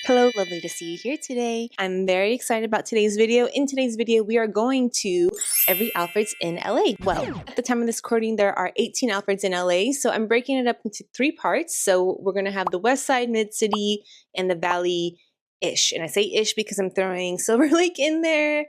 Hello, lovely to see you here today. I'm very excited about today's video. In today's video, we are going to every Alfred's in LA. Well, at the time of this recording, there are 18 Alfred's in LA, so I'm breaking it up into 3 parts. So we're gonna have the Westside, Mid-City, and the Valley-ish. And I say ish because I'm throwing Silver Lake in there.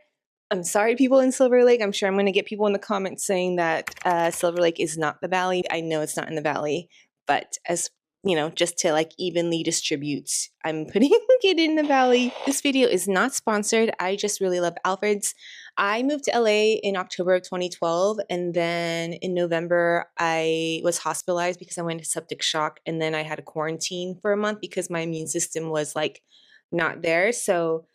I'm sorry, people in Silver Lake. I'm sure I'm gonna get people in the comments saying that Silver Lake is not the Valley. I know it's not in the Valley, but as you know, just to like evenly distribute, I'm putting it in the Valley. This video is not sponsored. I just really love Alfred's. I moved to LA in October of 2012, and then in November I was hospitalized because I went into septic shock, and then I had a quarantine for a month because my immune system was like not there. So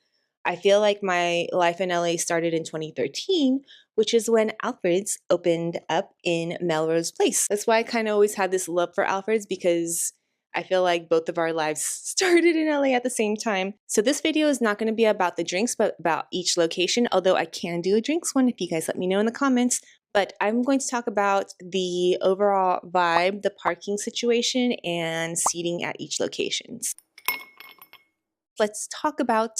I feel like my life in LA started in 2013, which is when Alfred's opened up in Melrose Place. That's why I kind of always had this love for Alfred's, because I feel like both of our lives started in LA at the same time. So this video is not going to be about the drinks, but about each location, although I can do a drinks one if you guys let me know in the comments. But I'm going to talk about the overall vibe, the parking situation, and seating at each location. Let's talk about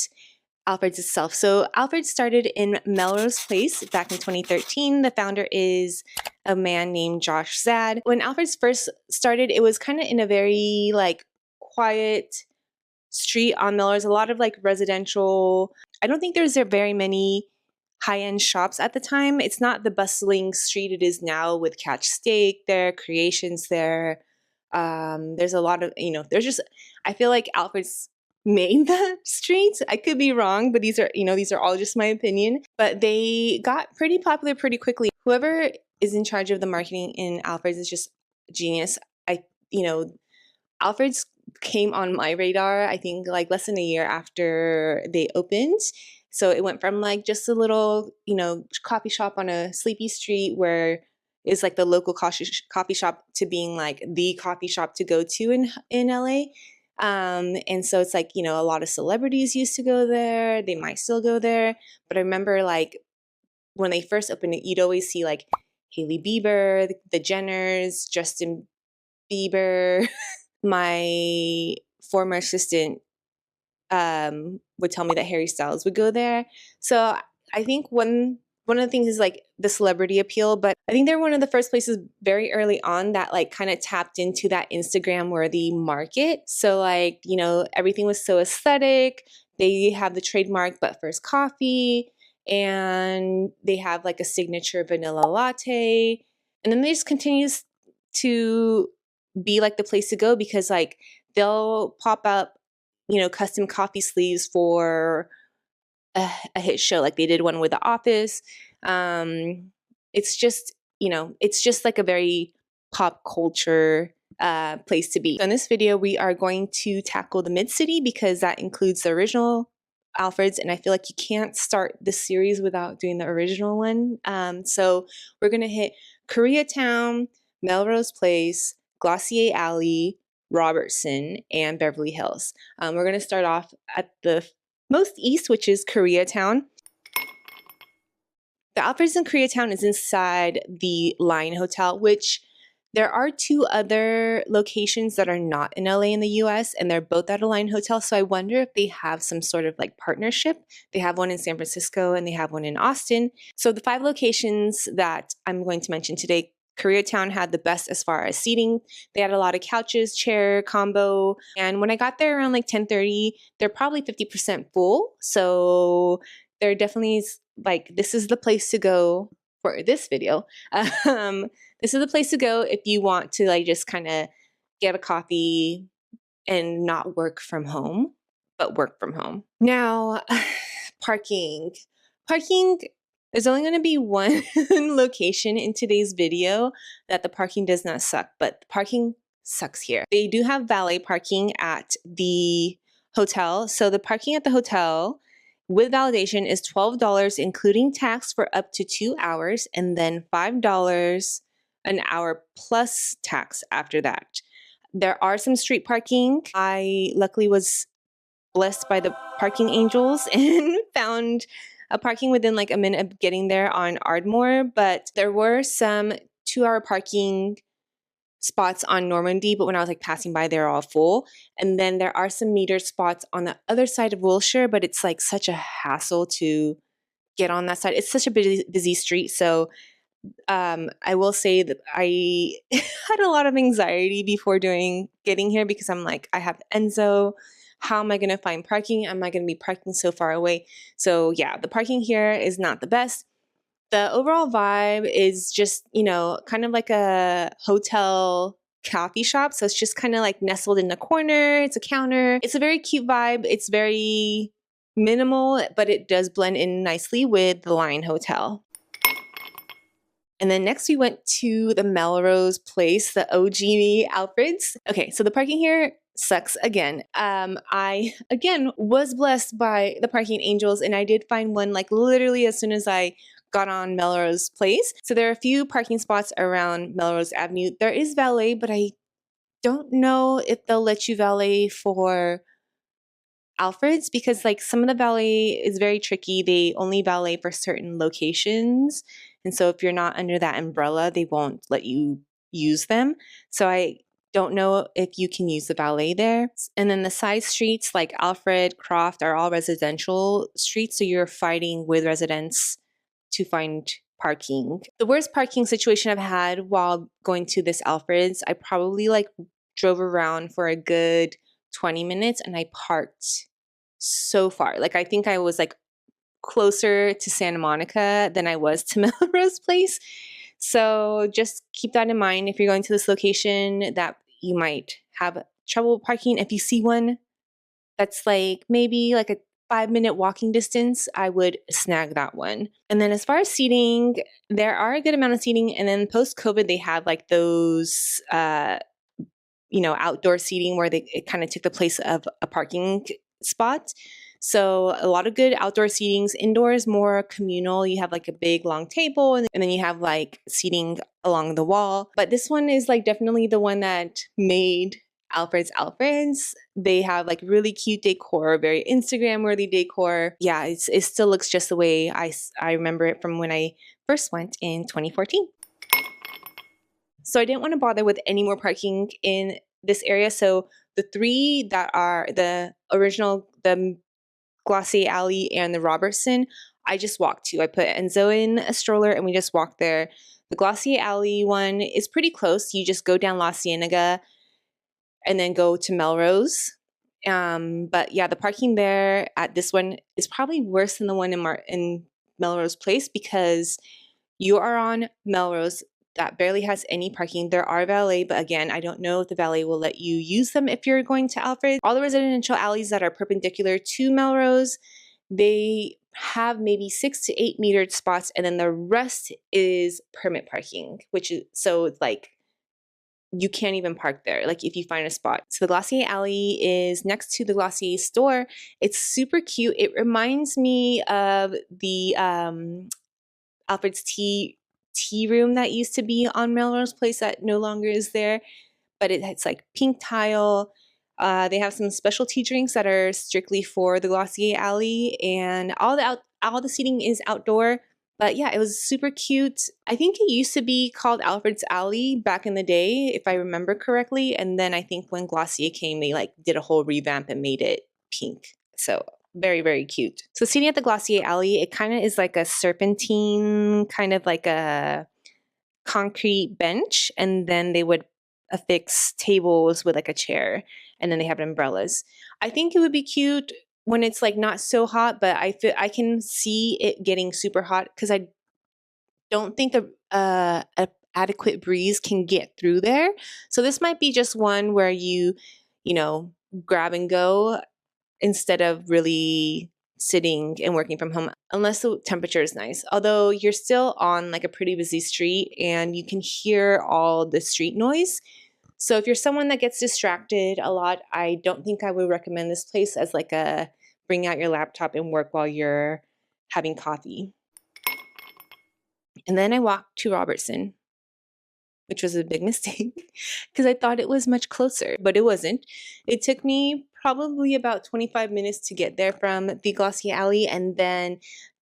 Alfred's itself. So Alfred started in Melrose Place back in 2013. The founder is a man named Josh Zad. When Alfred's first started, it was kind of in a very like quiet street on Melrose, a lot of like residential. I don't think there's very many high-end shops at the time. It's not the bustling street it is now with Catch Steak there, Creations there. There's a lot of, there's just, I feel like Alfred's made the streets. I could be wrong, but these are all just my opinion. But they got pretty popular pretty quickly. Whoever is in charge of the marketing in Alfred's is just genius. Alfred's came on my radar, I think like less than a year after they opened. So it went from like just a little, coffee shop on a sleepy street where is like the local coffee shop to being like the coffee shop to go to in LA. And so it's like, a lot of celebrities used to go there. They might still go there. But I remember like when they first opened it, you'd always see like Hailey Bieber, the Jenners, Justin Bieber. My former assistant would tell me that Harry Styles would go there. So I think one of the things is like the celebrity appeal, but I think they're one of the first places very early on that like kind of tapped into that Instagram worthy market. So like, everything was so aesthetic. They have the trademark But First Coffee, and they have like a signature vanilla latte. And then they just continues to be like the place to go because like they'll pop up, custom coffee sleeves for a hit show, like they did one with The Office. It's just, it's just like a very pop culture place to be. So in this video, we are going to tackle the Mid-City because that includes the original Alfred's, and I feel like you can't start this series without doing the original one. So we're gonna hit Koreatown, Melrose Place, Glossier Alley, Robertson, and Beverly Hills. We're gonna start off at the most east, which is Koreatown. The Alfred's in Koreatown is inside the Line Hotel, which there are 2 other locations that are not in LA in the US, and they're both at a Line Hotel. So I wonder if they have some sort of like partnership. They have one in San Francisco and they have one in Austin. So the 5 locations that I'm going to mention today, Koreatown had the best as far as seating. They had a lot of couches, chair combo. And when I got there around like 10:30, they're probably 50% full. So they're definitely like, this is the place to go for this video. This is the place to go if you want to like just kind of get a coffee and not work from home, but work from home. Now, parking. There's only going to be one location in today's video that the parking does not suck, but the parking sucks here. They do have valet parking at the hotel. So the parking at the hotel with validation is $12, including tax for up to 2 hours, and then $5 an hour plus tax after that. There are some street parking. I luckily was blessed by the parking angels and found a parking within like a minute of getting there on Ardmore, but there were some 2-hour parking spots on Normandy, but when I was like passing by, they're all full. And then there are some metered spots on the other side of Wilshire, but it's like such a hassle to get on that side. It's such a busy street. So I will say that I had a lot of anxiety before getting here because I'm like, I have Enzo. How am I going to find parking? Am I going to be parking so far away? So yeah, the parking here is not the best. The overall vibe is just, kind of like a hotel coffee shop. So it's just kind of like nestled in a corner. It's a counter. It's a very cute vibe. It's very minimal, but it does blend in nicely with the Lion Hotel. And then next we went to the Melrose Place, the OG Alfred's. Okay, so the parking here sucks again. I, again, was blessed by the parking angels, and I did find one like literally as soon as I got on Melrose Place. So there are a few parking spots around Melrose Avenue. There is valet, but I don't know if they'll let you valet for Alfred's because like some of the valet is very tricky. They only valet for certain locations. And so if you're not under that umbrella, they won't let you use them. So I don't know if you can use the valet there. And then the side streets like Alfred, Croft are all residential streets. So you're fighting with residents to find parking. The worst parking situation I've had while going to this Alfred's, I probably like drove around for a good 20 minutes and I parked so far. Like I think I was like closer to Santa Monica than I was to Melrose Place. So just keep that in mind if you're going to this location that you might have trouble parking. If you see one that's like maybe like a 5-minute walking distance, I would snag that one. And then as far as seating, there are a good amount of seating. And then post-COVID, they had like those outdoor seating where it kind of took the place of a parking spot. So a lot of good outdoor seatings. Indoors, more communal. You have like a big long table and then you have like seating along the wall. But this one is like definitely the one that made Alfred's. They have like really cute decor, very Instagram worthy decor. Yeah, it still looks just the way I remember it from when I first went in 2014. So I didn't want to bother with any more parking in this area. So the three that are the original, the Glossier Alley and the Robertson, I just walked to. I put Enzo in a stroller and we just walked there. The Glossier Alley one is pretty close. You just go down La Cienega and then go to Melrose. But yeah, the parking there at this one is probably worse than the one in Melrose Place because you are on Melrose that barely has any parking. There are valet, but again, I don't know if the valet will let you use them if you're going to Alfred. All the residential alleys that are perpendicular to Melrose, they have maybe 6 to 8 metered spots, and then the rest is permit parking, which is so it's like you can't even park there, like if you find a spot. So the Glossier Alley is next to the Glossier store. It's super cute. It reminds me of the Alfred's tea room that used to be on Melrose Place that no longer is there, but it's like pink tile. They have some specialty drinks that are strictly for the Glossier Alley, and all the seating is outdoor. But yeah, it was super cute. I think it used to be called Alfred's Alley back in the day, if I remember correctly. And then I think when Glossier came, they like did a whole revamp and made it pink. So very, very cute. So seating at the Glossier Alley, it kind of is like a serpentine, kind of like a concrete bench. And then they would affix tables with like a chair. And then they have umbrellas. I think it would be cute when it's like not so hot, but I can see it getting super hot because I don't think a adequate breeze can get through there. So this might be just one where you grab and go instead of really sitting and working from home, unless the temperature is nice. Although you're still on like a pretty busy street and you can hear all the street noise. So if you're someone that gets distracted a lot, I don't think I would recommend this place as like a bring out your laptop and work while you're having coffee. And then I walked to Robertson, which was a big mistake because I thought it was much closer, but it wasn't. It took me probably about 25 minutes to get there from the Glossier Alley, and then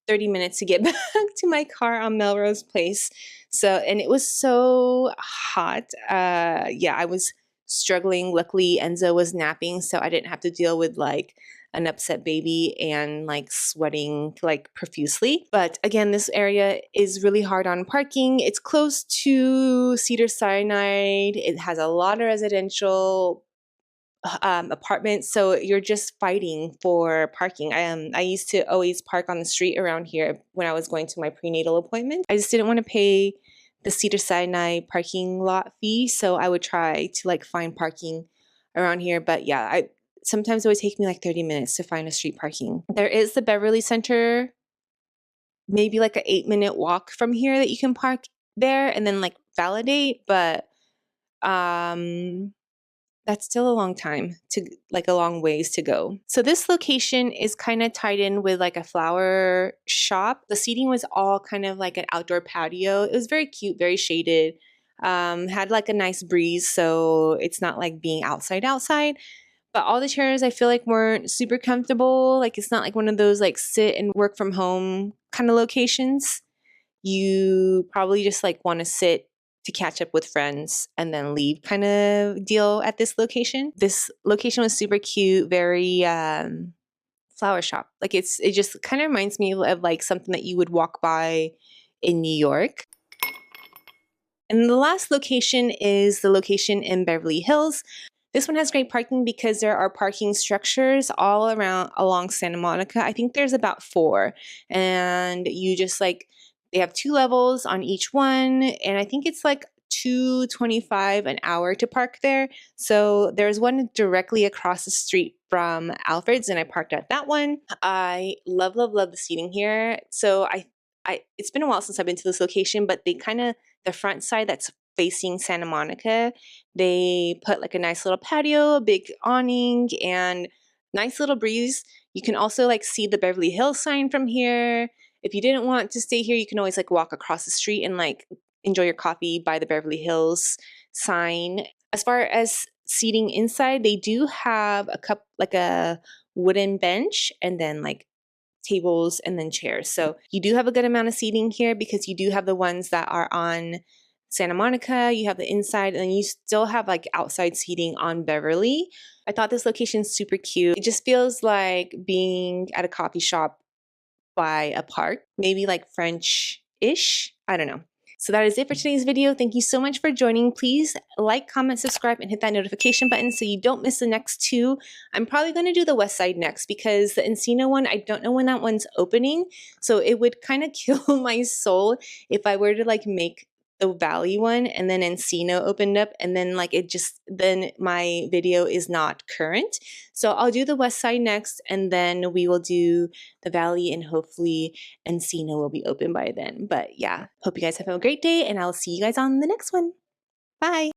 30 minutes to get back to my car on Melrose Place. So, and it was so hot. Yeah, I was struggling. Luckily, Enzo was napping, so I didn't have to deal with like an upset baby and like sweating like profusely. But again, this area is really hard on parking. It's close to Cedars-Sinai. It has a lot of residential apartments, so you're just fighting for parking. I used to always park on the street around here when I was going to my prenatal appointment. I just didn't want to pay the Cedars-Sinai parking lot fee, so I would try to like find parking around here. But yeah, sometimes it would take me like 30 minutes to find a street parking. There is the Beverly Center, maybe like an 8-minute walk from here that you can park there and then like validate, but that's still a long time to like a long ways to go. So this location is kind of tied in with like a flower shop. The seating was all kind of like an outdoor patio. It was very cute, very shaded. Had like a nice breeze, so it's not like being outside. But all the chairs I feel like weren't super comfortable. Like it's not like one of those like sit and work from home kind of locations. You probably just like want to sit to catch up with friends and then leave kind of deal at this location. This location was super cute, very flower shop. Like it just kind of reminds me of like something that you would walk by in New York. And the last location is the location in Beverly Hills. This one has great parking because there are parking structures all around along Santa Monica. I think there's about 4, and you just like, they have 2 levels on each one, and I think it's like $2.25 an hour to park there. So there's one directly across the street from Alfred's, and I parked at that one. I love the seating here. So it's been a while since I've been to this location, but they kind of, the front side that's facing Santa Monica, they put like a nice little patio, a big awning, and nice little breeze. You can also like see the Beverly Hills sign from here. If you didn't want to stay here, you can always like walk across the street and like enjoy your coffee by the Beverly Hills sign. As far as seating inside, they do have like a wooden bench and then like tables and then chairs. So you do have a good amount of seating here because you do have the ones that are on Santa Monica, you have the inside, and then you still have like outside seating on Beverly. I thought this location is super cute. It just feels like being at a coffee shop by a park, maybe like French-ish. I don't know. So that is it for today's video. Thank you so much for joining. Please like, comment, subscribe, and hit that notification button so you don't miss the next 2. I'm probably going to do the Westside next because the Encino one, I don't know when that one's opening. So it would kind of kill my soul if I were to like make the Valley one and then Encino opened up and then like then my video is not current. So I'll do the Westside next, and then we will do the Valley, and hopefully Encino will be open by then. But yeah, hope you guys have a great day, and I'll see you guys on the next one. Bye.